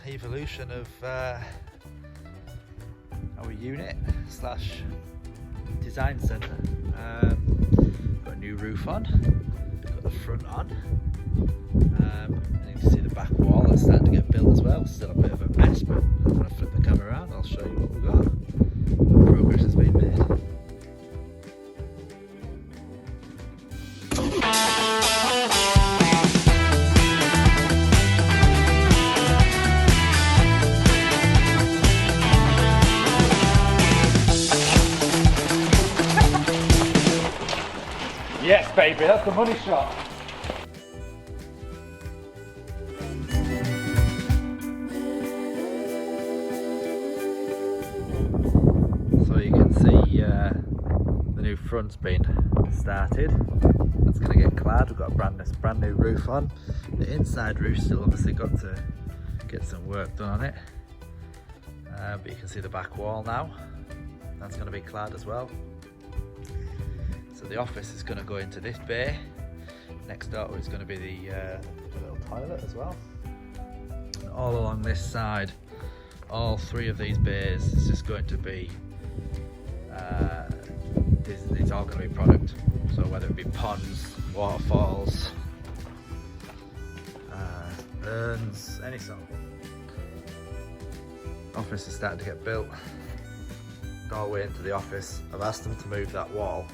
evolution of our unit slash design centre. Got a new roof on, got the front on, and you can see the back wall that's starting to get built as well. Still a bit of a mess, but I'm going to flip the camera around, I'll show you what we've got. Progress has been made. Yes, baby, that's the money shot. So you can see the new front's been started. That's going to get clad. We've got a brand new roof on. The inside roof still obviously got to get some work done on it. But you can see the back wall now. That's going to be clad as well. So the office is going to go into this bay. Next door is going to be the little toilet as well. And all along this side, all three of these bays is just going to be, it's all going to be product. So whether it be ponds, waterfalls, urns, any sort. Office is starting to get built. Doorway into the office. I've asked them to move that wall.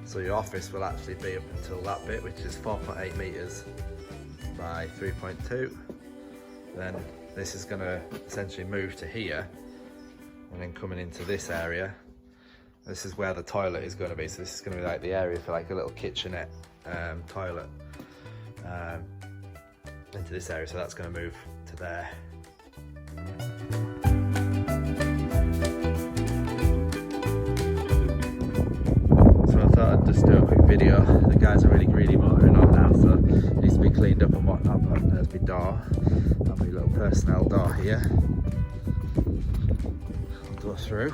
So your office will actually be up until that bit, which is 4.8 metres by 3.2. Then this is going to essentially move to here, and then coming into this area, this is where the toilet is going to be. So this is going to be like the area for like a little kitchenette toilet into this area. So that's going to move to there. I'd just do a quick video. The guys are really greedy motoring on now, so it needs to be cleaned up and whatnot. But there's my door and my little personnel door here. I'll go through.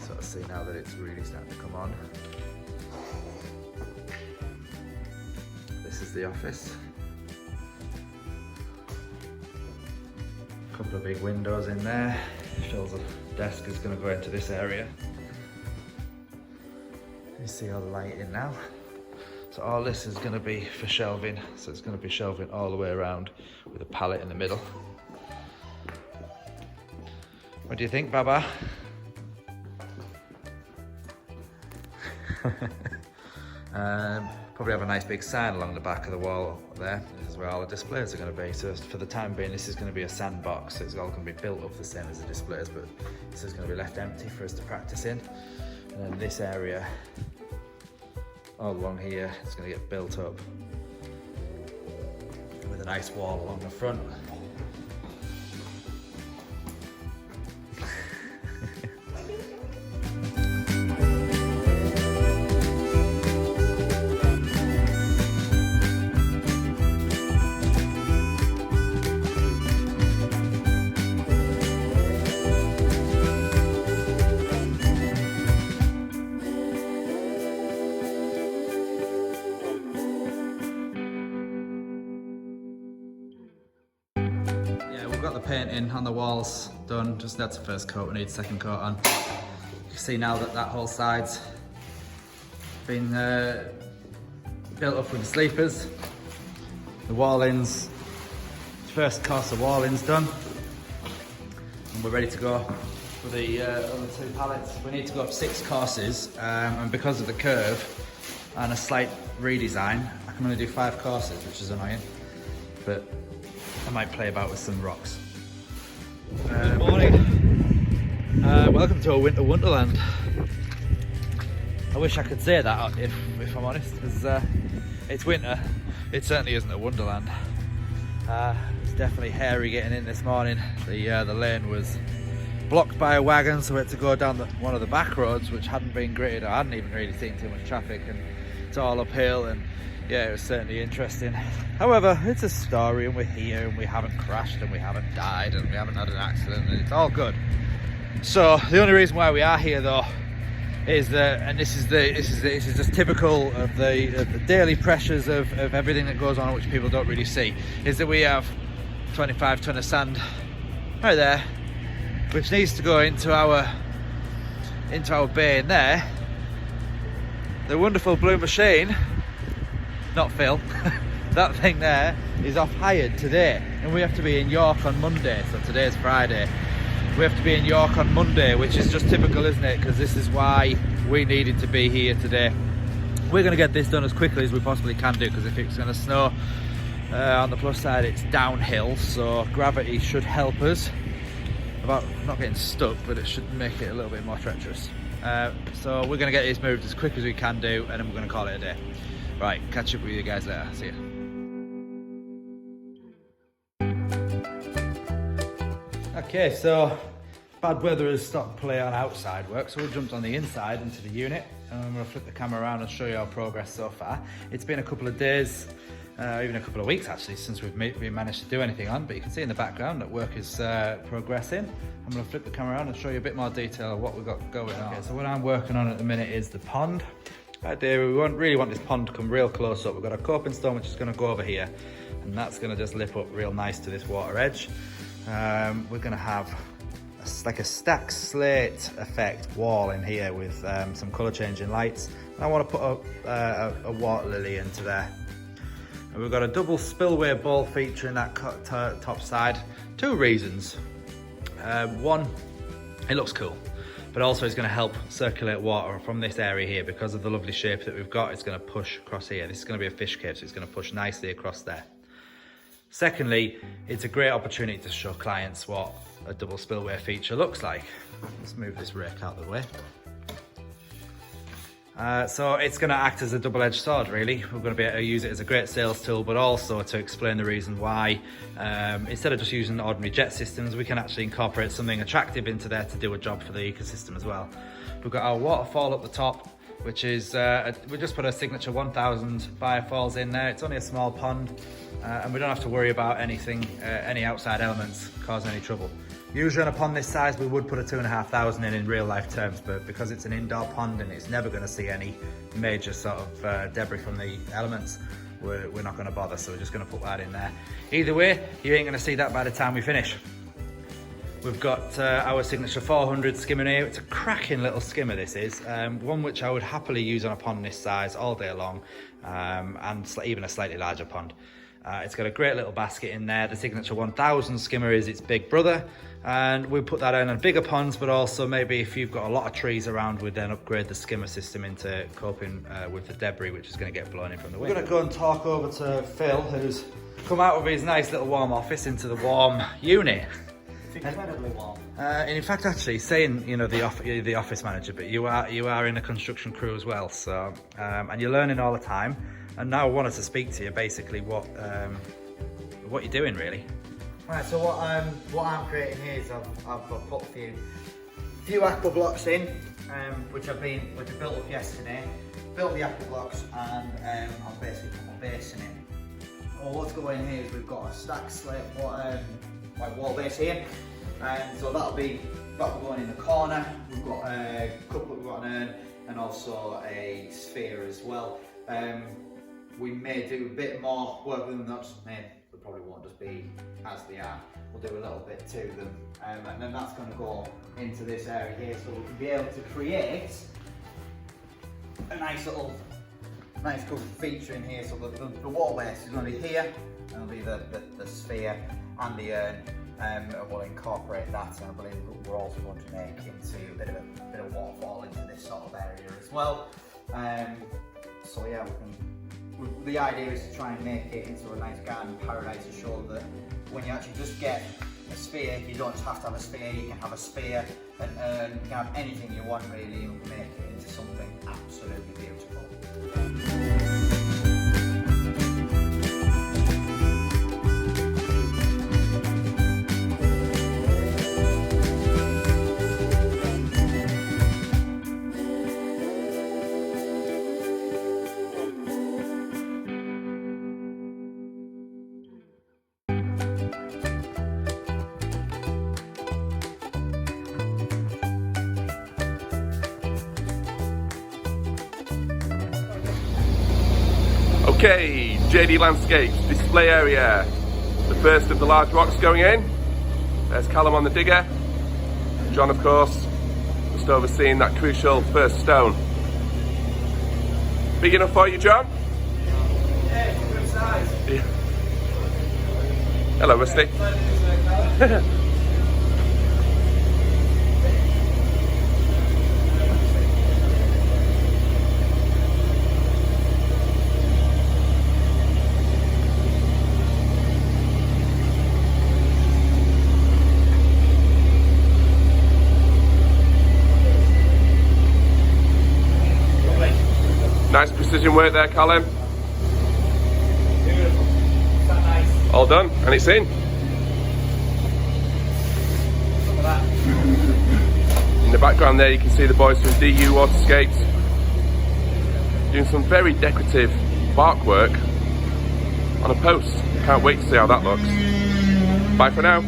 So I see now that it's really starting to come on. This is the office. Couple of big windows in there. Phil's desk is going to go into this area. You see all the lighting now. So all this is going to be for shelving. So it's going to be shelving all the way around with a pallet in the middle. What do you think, Baba? Probably have a nice big sign along the back of the wall there. This is where all the displays are going to be. So for the time being, this is going to be a sandbox. So it's all going to be built up the same as the displays, but this is going to be left empty for us to practice in. And then this area, all along here, is going to get built up with a nice wall along the front. We've got the painting on the walls done, just that's the first coat, we need second coat on. You can see now that that whole side's been built up with the sleepers. The wall-ins, first course of wall-ins done. And we're ready to go for the other two pallets. We need to go up 6 courses, and because of the curve and a slight redesign, I can only do 5 courses, which is annoying. But I might play about with some rocks. Good morning. Welcome to a winter wonderland. I wish I could say that if I'm honest, because it's winter. It certainly isn't a wonderland. It's definitely hairy getting in this morning. The lane was blocked by a wagon, so we had to go down one of the back roads, which hadn't been gritted. I hadn't even really seen too much traffic, and it's all uphill. And yeah, it was certainly interesting. However, it's a story, and we're here, and we haven't crashed, and we haven't died, and we haven't had an accident, and it's all good. So the only reason why we are here though is that, and this is just typical of the daily pressures of everything that goes on, which people don't really see, is that we have 25 ton of sand right there, which needs to go into our bay in there. The wonderful blue machine, not Phil, that thing there is off hired today, and we have to be in York on Monday. So today's Friday. We have to be in York on Monday, which is just typical, isn't it? Because this is why we needed to be here today. We're going to get this done as quickly as we possibly can do, because if it's going to snow, on the plus side, it's downhill, so gravity should help us about not getting stuck, but it should make it a little bit more treacherous. So we're going to get these moved as quick as we can do, and then we're going to call it a day. Right, catch up with you guys later. See ya. Okay, so bad weather has stopped play on outside work, so we jumped on the inside into the unit, and I'm going to flip the camera around and show you our progress so far. It's been a couple of days, even a couple of weeks actually, since we've managed to do anything on, but you can see in the background that work is progressing. I'm going to flip the camera around and show you a bit more detail of what we've got going on. Okay, so what I'm working on at the minute is the pond. Idea, we really want this pond to come real close up. We've got a coping stone which is going to go over here, and that's going to just lip up real nice to this water edge. We're going to have like a stacked slate effect wall in here with some colour changing lights. And I want to put a water lily into there. And we've got a double spillway bowl feature in that top side. Two reasons. One, it looks cool, but also it's going to help circulate water from this area here because of the lovely shape that we've got. It's going to push across here. This is going to be a fish cave, so it's going to push nicely across there. Secondly, it's a great opportunity to show clients what a double spillway feature looks like. Let's move this rake out of the way. So it's going to act as a double-edged sword, really. We're going to be able to use it as a great sales tool, but also to explain the reason why, instead of just using ordinary jet systems, we can actually incorporate something attractive into there to do a job for the ecosystem as well. We've got our waterfall at the top, which is, we just put a signature 1000 firefalls in there. It's only a small pond, and we don't have to worry about anything, any outside elements causing any trouble. Usually on a pond this size, we would put a 2500 in real life terms, but because it's an indoor pond and it's never going to see any major sort of debris from the elements, we're not going to bother, so we're just going to put that in there. Either way, you ain't going to see that by the time we finish. We've got our signature 400 skimmer here. It's a cracking little skimmer, this is. One which I would happily use on a pond this size all day long, and even a slightly larger pond. It's got a great little basket in there. The signature 1000 skimmer is its big brother, and we put that in on bigger ponds, but also maybe if you've got a lot of trees around, we'd then upgrade the skimmer system into coping with the debris which is going to get blown in from the wind. We're going to go and talk over to Phil, who's come out of his nice little warm office into the warm unit. It's incredibly warm. And in fact, actually, saying you're the office manager, but you are in a construction crew as well. So and you're learning all the time. And now I wanted to speak to you basically what you're doing really. Right. So what I'm creating here is I've put a few aqua blocks in, which I built up yesterday. Built the aqua blocks, and I've basically put my base in it. Well, what's going here is we've got a stacked slate like wall base here, and so that'll be going in the corner. We've got a couple, we've got an urn and also a sphere as well. We may do a bit more work with them, not just they probably won't just be as they are. We'll do a little bit to them, and then that's going to go into this area here, so we can be able to create a nice cool feature in here. So the wall base is going to be here, and it'll be the sphere and the urn, and we'll incorporate that. And I believe we're also going to make into a bit of waterfall into this sort of area as well. So yeah, the idea is to try and make it into a nice garden paradise to show that when you actually just get a sphere, you don't just have to have a sphere, you can have a spear, an urn, you can have anything you want really, and make it into something absolutely beautiful. Okay, JD Landscapes display area. The first of the large rocks going in. There's Callum on the digger. John, of course, just overseeing that crucial first stone. Big enough for you, John? Yeah, it's a good size. Yeah. Hello, Rusty. Nice precision work there, Callum. Beautiful. Is that nice? All done, and it's in. Look at that. In the background there, you can see the boys from DU Waterscapes doing some very decorative bark work on a post. Can't wait to see how that looks. Bye for now.